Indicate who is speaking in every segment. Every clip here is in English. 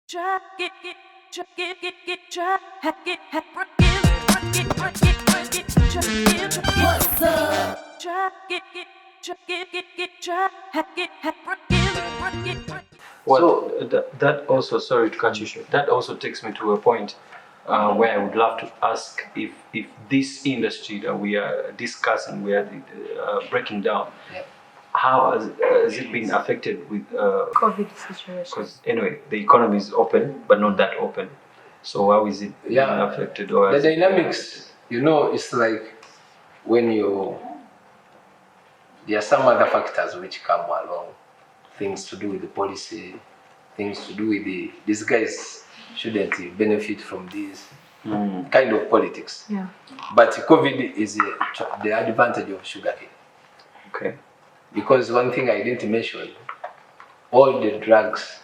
Speaker 1: What's up?
Speaker 2: Well, that also, sorry to cut you short, that also takes me to a point where I would love to ask if this industry that we are discussing, we are breaking down, how has it been affected with
Speaker 3: COVID situation?
Speaker 2: because anyway, the economy is open, but not that open. So how is it being affected? Or
Speaker 4: The
Speaker 2: has it been
Speaker 4: dynamics, it's like when there are some other factors which come along, things to do with the policy, things to do with these guys shouldn't benefit from this kind of politics.
Speaker 3: Yeah.
Speaker 4: But COVID is the advantage of sugarcane.
Speaker 2: Okay.
Speaker 4: Because one thing I didn't mention, all the drugs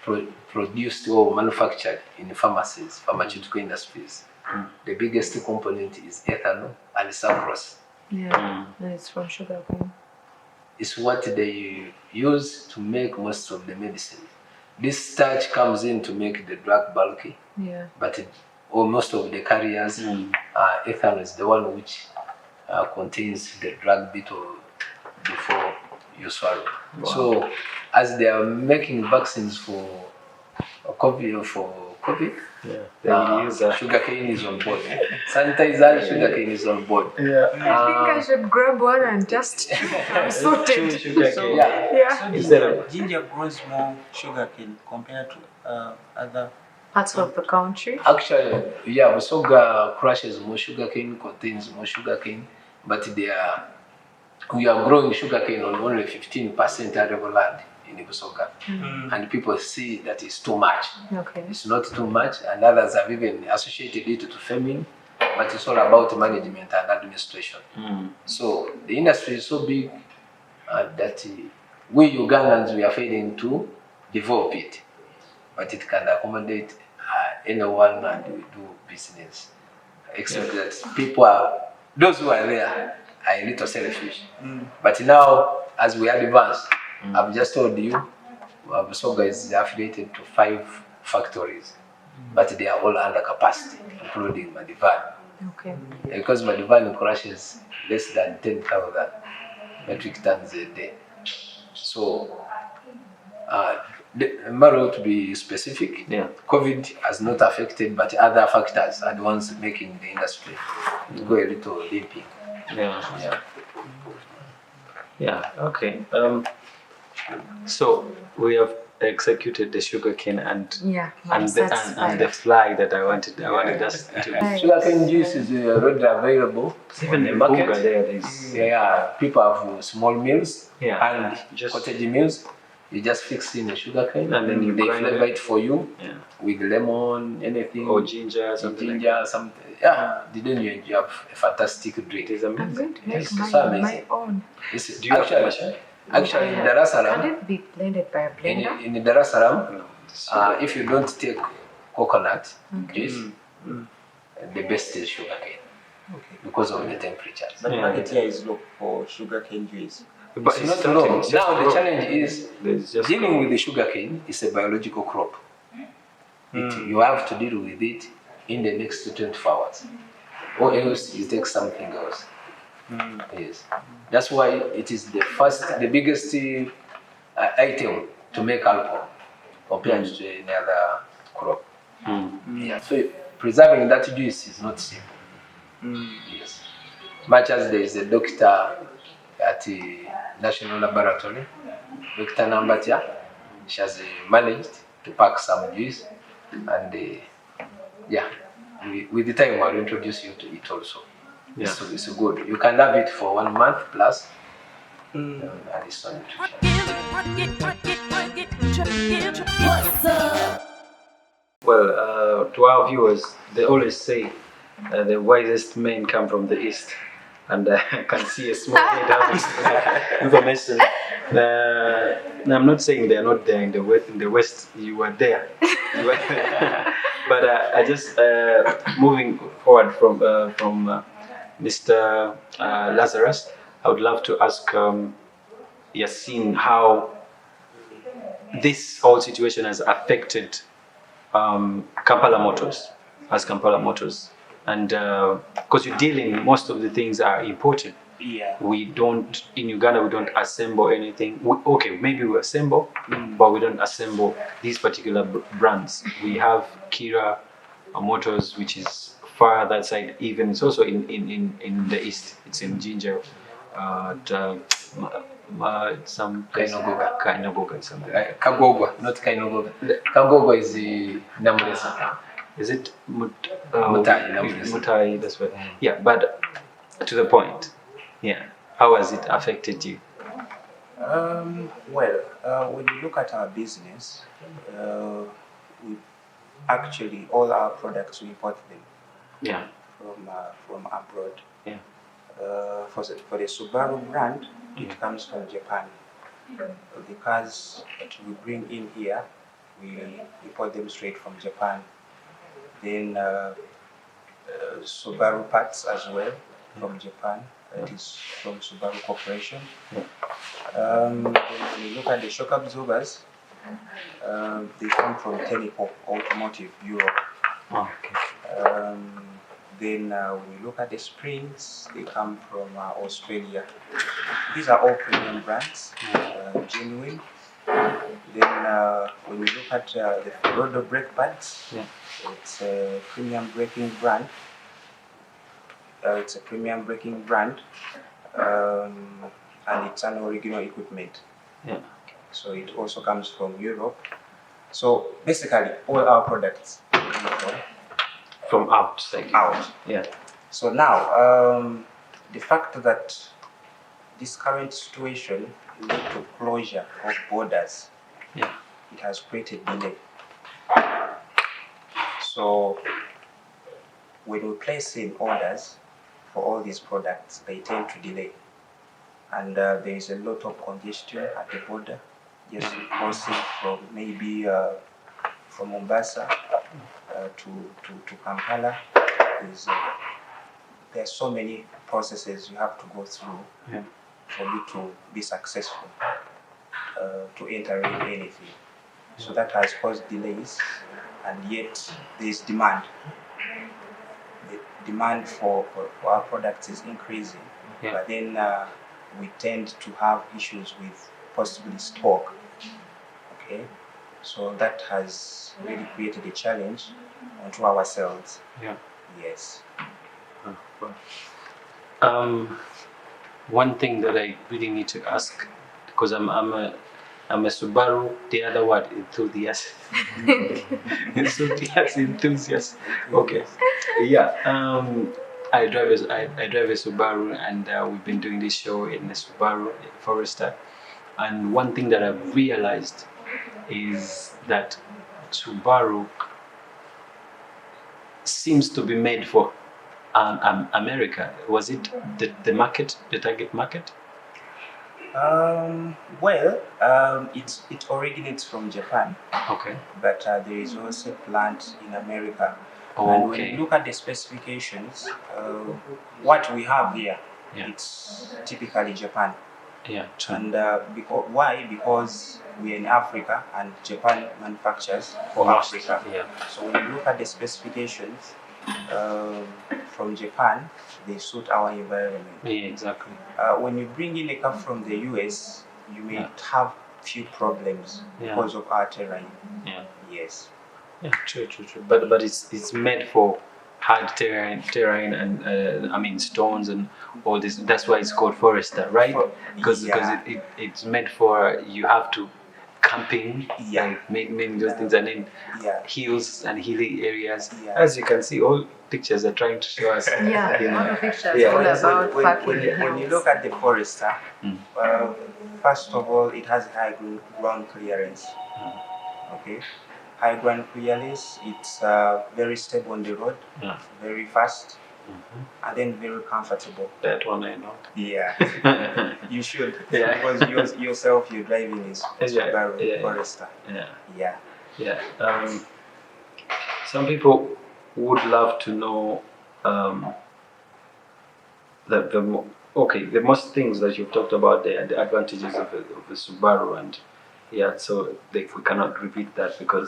Speaker 4: produced or manufactured in pharmacies, pharmaceutical industries, the biggest component is ethanol and sucrose.
Speaker 3: Yeah, it's from sugarcane.
Speaker 4: It's what they use to make most of the medicine. This starch comes in to make the drug bulky, but most of the carriers, ethanol is the one which contains the drug beetle before you swallow. Wow. So, as they are making vaccines for COVID, sugarcane is on board. Sanitizer, sugarcane is on board.
Speaker 3: I think I should grab one and just I'm sorted.
Speaker 5: So ginger grows more sugarcane compared to other
Speaker 3: parts of the country.
Speaker 4: Actually, Busoga crushes more sugarcane, contains more sugarcane, but we are growing sugarcane on only 15% arable land in Busoga. And people see that it's too much.
Speaker 3: Okay.
Speaker 4: It's not too much, and others have even associated it to farming, but it's all about management and administration. So the industry is so big that we Ugandans, we are failing to develop it, but it can accommodate anyone and we do business. Except that those who are there are a little selfish. But now, as we advance, I've just told you, Busoga is affiliated to 5 factories, but they are all under capacity, including Madivan.
Speaker 3: Okay.
Speaker 4: Because Madivan crushes less than 10,000 metric tons a day. So, Maro, to be specific, COVID has not affected, but other factors are the ones making the industry to go a little limping.
Speaker 2: Yeah. Okay. So we have executed the sugarcane and the fly that I wanted us to.
Speaker 4: Sugarcane juice is already available.
Speaker 2: Even in Bunga there,
Speaker 4: people have small mills and
Speaker 2: just
Speaker 4: cottage mills. You just fix in the sugarcane
Speaker 2: and then
Speaker 4: they flavor it for you with lemon, anything,
Speaker 2: or ginger, something.
Speaker 4: Didn't you have a fantastic drink?
Speaker 2: It is amazing.
Speaker 3: I'm going to make my own.
Speaker 4: Actually, in Dar es Salaam,
Speaker 3: can it be blended by a blender?
Speaker 4: in Dar es Salaam, if you don't take coconut juice, the best is sugarcane because of the temperatures.
Speaker 5: But the market here is low for sugarcane juice.
Speaker 4: But it's not low. Now the challenge is dealing with the sugarcane is a biological crop. You have to deal with it in the next 24 hours, or else you take something else. Yes, that's why it is the biggest item to make alcohol compared to any other crop. So preserving that juice is not simple. Yes, much as there is a doctor at the National Laboratory, Dr. Namaddu, she has managed to pack some juice, and with the time I'll introduce you to it also. It's good. You can have it for 1 month plus. And it's so
Speaker 1: What's up?
Speaker 2: Well, to our viewers, they always say the wisest men come from the east, and I can see a small bit of information. I'm not saying they are not there in the west. In the west, you were there. But I just moving forward from Mr. Lazarous, I would love to ask Yasin how this whole situation has affected Kampala Motors, and because you're dealing, most of the things are imported.
Speaker 5: Yeah.
Speaker 2: We don't, in Uganda, we don't assemble anything. Okay, maybe we assemble, but we don't assemble these particular brands. We have Kira Motors, which is far that side. Even it's also in the east. It's in Ginger, some place. Kainogoga, something.
Speaker 4: Kagogwa, not Kainogoga. Kagogwa is the Namulesa.
Speaker 2: Is it
Speaker 4: Mutai?
Speaker 2: Mutai, that's what. Yeah, but to the point. Yeah. How has it affected you?
Speaker 5: Well, when you look at our business, we actually all our products we import them.
Speaker 2: Yeah.
Speaker 5: From abroad.
Speaker 2: Yeah.
Speaker 5: For the Subaru brand, it comes from Japan. The cars that we bring in here, we import them straight from Japan. Then Subaru parts as well from Japan. That is from Subaru Corporation. Then when you look at the shock absorbers, they come from Tenneco Automotive Europe.
Speaker 2: Oh, okay.
Speaker 5: Then when you look at the springs, they come from Australia. These are all premium brands, genuine. Then when you look at the Rodo brake pads, it's a premium braking brand. And it's an original equipment.
Speaker 2: Yeah.
Speaker 5: So it also comes from Europe. So basically, all our products come
Speaker 2: from outside. Yeah.
Speaker 5: So now, the fact that this current situation led to closure of borders, it has created delay. So when we place in orders for all these products, they tend to delay. And there is a lot of congestion at the border, just crossing from maybe from Mombasa to Kampala. There are so many processes you have to go through for you to be successful to enter in anything. So that has caused delays, and yet there is demand. The demand for our products is increasing, but then we tend to have issues with possibly stock. Okay, so that has really created a challenge onto ourselves.
Speaker 2: Yeah.
Speaker 5: Yes.
Speaker 2: One thing that I really need to ask, because I'm a Subaru, the other word, enthusiast. Enthusiast. Okay. Yeah. I drive a Subaru, and we've been doing this show in the Subaru Forester. And one thing that I've realized is that Subaru seems to be made for America. Was it the market, the target market?
Speaker 5: Well, it originates from Japan.
Speaker 2: Okay.
Speaker 5: But there is also a plant in America.
Speaker 2: Oh,
Speaker 5: and
Speaker 2: okay.
Speaker 5: when you look at the specifications, what we have here, it's typically Japan.
Speaker 2: Yeah, true.
Speaker 5: And why? Because we're in Africa and Japan manufactures for Africa.
Speaker 2: Yeah.
Speaker 5: So when you look at the specifications from Japan, they suit our environment.
Speaker 2: Yeah, exactly.
Speaker 5: When you bring in a car from the US, you may have few problems because of our terrain.
Speaker 2: Yeah.
Speaker 5: Yes.
Speaker 2: Yeah, true. But it's made for hard terrain and stones and all this. That's why it's called Forester, right? Because it's made for, you have to camping, like making those things, and then hills and hilly areas. As you can see, all pictures are trying to show us.
Speaker 3: All the pictures all about parking.
Speaker 5: When you look at the Forester, first of all, it has high ground clearance. Okay. High ground clearance, it's very stable on the road, very fast, and then very comfortable.
Speaker 2: That one I know.
Speaker 5: Yeah, you should, because yourself you're driving is Subaru Forester.
Speaker 2: Yeah. Some people would love to know the most things that you've talked about, the advantages of a Subaru and Yeah, so we cannot repeat that because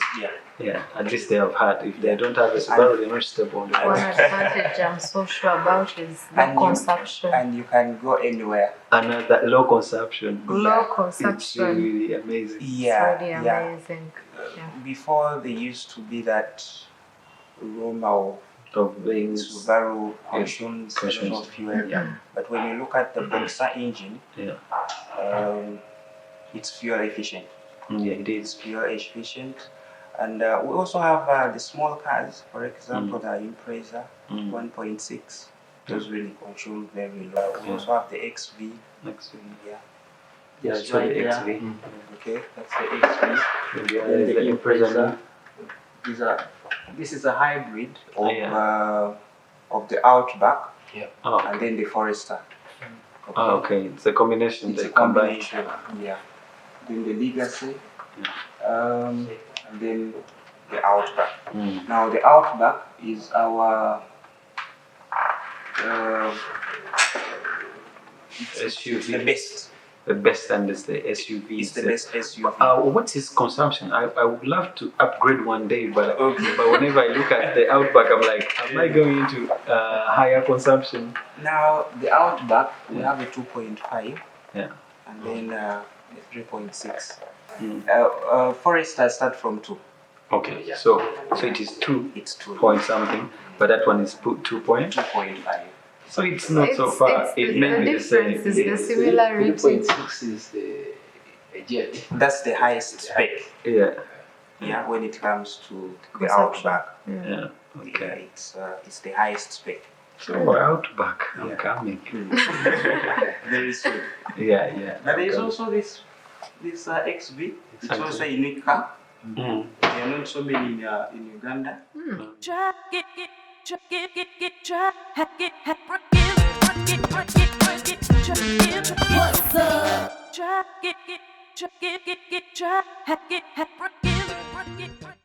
Speaker 5: Yeah.
Speaker 2: at least they have had. If they don't have a Subaru, they're not stable on the
Speaker 3: One
Speaker 2: road.
Speaker 3: advantage I'm so sure about is the
Speaker 5: And
Speaker 3: consumption.
Speaker 5: And you can go anywhere.
Speaker 2: Another low consumption.
Speaker 3: Low
Speaker 2: It's
Speaker 3: consumption.
Speaker 2: really amazing.
Speaker 5: Yeah,
Speaker 3: It's really
Speaker 5: yeah.
Speaker 3: amazing. Yeah.
Speaker 5: Before there used to be that Roma
Speaker 2: Of being
Speaker 5: Subaru consumes a lot of fuel.
Speaker 2: Yeah.
Speaker 5: But when you look at the Boxer engine,
Speaker 2: Yeah.
Speaker 5: it's fuel efficient.
Speaker 2: Yeah, it
Speaker 5: It's
Speaker 2: is.
Speaker 5: fuel efficient. And we also have the small cars, for example, the Impreza 1.6. Those really consume very low. We also have the XV.
Speaker 2: Next week.
Speaker 5: Yeah.
Speaker 2: Yeah,
Speaker 5: It's
Speaker 2: so
Speaker 5: right
Speaker 2: the
Speaker 5: there.
Speaker 2: XV.
Speaker 5: Okay, that's the XV.
Speaker 2: Yeah,
Speaker 5: Then the
Speaker 2: Impreza.
Speaker 5: Impreza. This is a hybrid of
Speaker 2: Yeah.
Speaker 5: of the Outback
Speaker 2: Oh,
Speaker 5: and then the Forester.
Speaker 2: okay. It's a combination.
Speaker 5: It's
Speaker 2: They
Speaker 5: a
Speaker 2: combine.
Speaker 5: combination. Yeah. Then the Legacy, and then the Outback. Now the Outback is our
Speaker 2: SUV.
Speaker 5: the best.
Speaker 2: The best and it's the SUV.
Speaker 5: It's the best SUV.
Speaker 2: What's its consumption? I would love to upgrade one day, but
Speaker 5: Okay.
Speaker 2: but whenever I look at the Outback, I'm like, am I going into higher consumption?
Speaker 5: Now the Outback, we have a 2.5.
Speaker 2: Yeah.
Speaker 5: And then a 3.6.
Speaker 2: Mm.
Speaker 5: Forester start from 2.
Speaker 2: Okay, so it is 2
Speaker 5: It's 2.
Speaker 2: point something, but that one is 2 point.
Speaker 5: 2.5.
Speaker 2: So it's not so far. It may be the same.
Speaker 3: difference is the similarity.
Speaker 4: 3.6 is a jet.
Speaker 5: That's the highest spec.
Speaker 2: Yeah.
Speaker 5: Yeah, when it comes to the
Speaker 3: Consumption.
Speaker 5: Outback.
Speaker 2: Yeah.
Speaker 5: Yeah,
Speaker 2: Okay.
Speaker 5: it's the highest spec.
Speaker 2: So Outback, I'm coming.
Speaker 5: Very soon.
Speaker 2: Yeah.
Speaker 5: Now there is
Speaker 2: Okay.
Speaker 5: also this XV. It's also a unique car.
Speaker 2: Mm.
Speaker 5: There are not so many in Uganda.
Speaker 1: Try, get, try, get, try, get, break it, try, what's up? Try, get, try, get, try, get, break it.